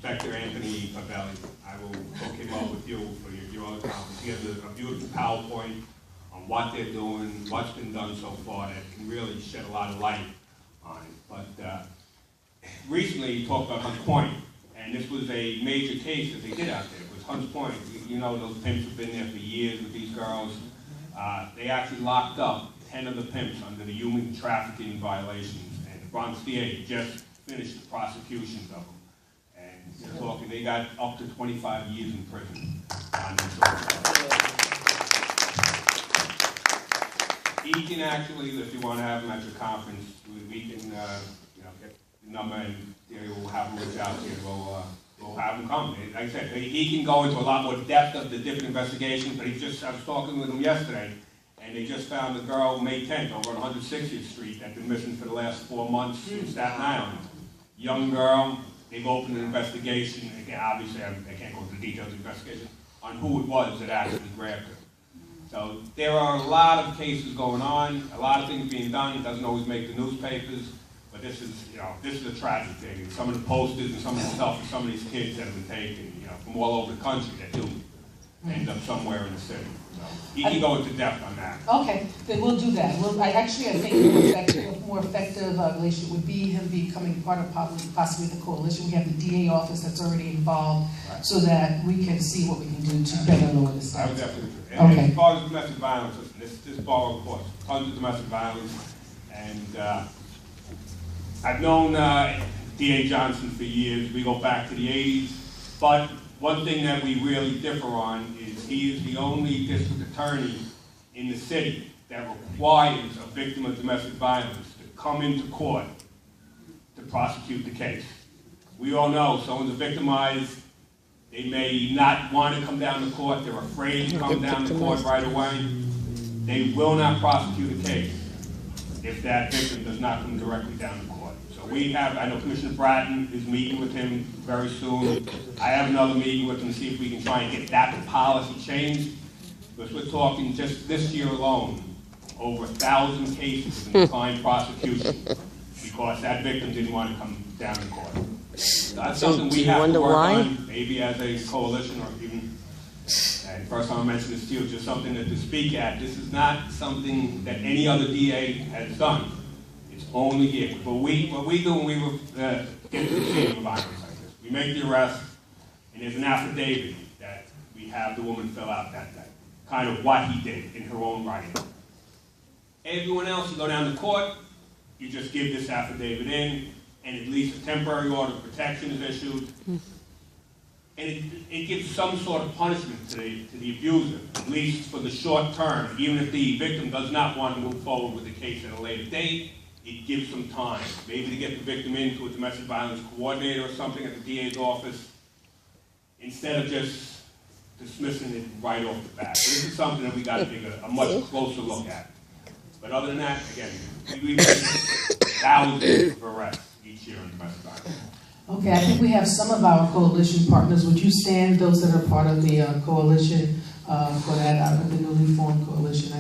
Inspector Anthony Pavelli. I will hook him up with you for your other conference. He has a beautiful PowerPoint on what they're doing, what's been done so far that can really shed a lot of light on it. But recently he talked about Hunts Point, and this was a major case that they did out there. It was Hunts Point. You know, those pimps have been there for years with these girls. They actually locked up 10 of the pimps under the human trafficking violations, and the Bronx DA just finished the prosecutions of them. And they're talking, they got up to 25 years in prison on this sort of stuff. He can actually, if you want to have him at your conference, we can you know, get the number and we'll have him reach out to you. We'll have him come. Like I said, he can go into a lot more depth of the different investigations, but I was talking with him yesterday, and they just found a girl May 10th over on 160th Street that's been missing for the last 4 months in Staten Island. Young girl, they've opened an investigation. Again, obviously, I can't go into the details of the investigation on who it was that actually grabbed her. So there are a lot of cases going on, a lot of things being done. It doesn't always make the newspapers, but this is, you know, this is a tragic thing. And some of the posters and some of the stuff of some of these kids that have been taken, you know, from all over the country that do end up somewhere in the city. So he can go into depth on that. Okay, then we'll do that. I think a more effective relationship would be him becoming part of possibly the coalition. We have the DA office that's already involved, right, so that we can see what we can do to better lower the stakes. I would definitely agree. And as far as domestic violence, listen, this borough, of course, tons of domestic violence, and I've known DA Johnson for years. We go back to the 80s, but one thing that we really differ on is he is the only district attorney in the city that requires a victim of domestic violence to come into court to prosecute the case. We all know someone's victimized, they may not want to come down to court, they're afraid to come down to court right away. They will not prosecute a case if that victim does not come directly down to court. So we have, I know Commissioner Bratton is meeting with him very soon. I have another meeting with him to see if we can try and get that policy changed. Because we're talking just this year alone, over 1,000 cases of declined prosecution because that victim didn't want to come down to court. So that's something we have to work on, maybe as a coalition or even, and first time I mentioned this to you, just something that to speak at. This is not something that any other DA has done. It's only here. What we do when we get to the scene of violence like this, we make the arrest, and there's an affidavit that we have the woman fill out that day, kind of what he did in her own writing. Everyone else, you go down to court, you just give this affidavit in, and at least a temporary order of protection is issued. And it gives some sort of punishment to the abuser, at least for the short term. Even if the victim does not want to move forward with the case at a later date, it gives some time. Maybe to get the victim into a domestic violence coordinator or something at the DA's office, instead of just dismissing it right off the bat. So this is something that we got to take a much closer look at. But other than that, again, we make thousands of arrests each year in domestic violence. Okay, I think we have some of our coalition partners. Would you stand, those that are part of the coalition, for that, the newly formed coalition?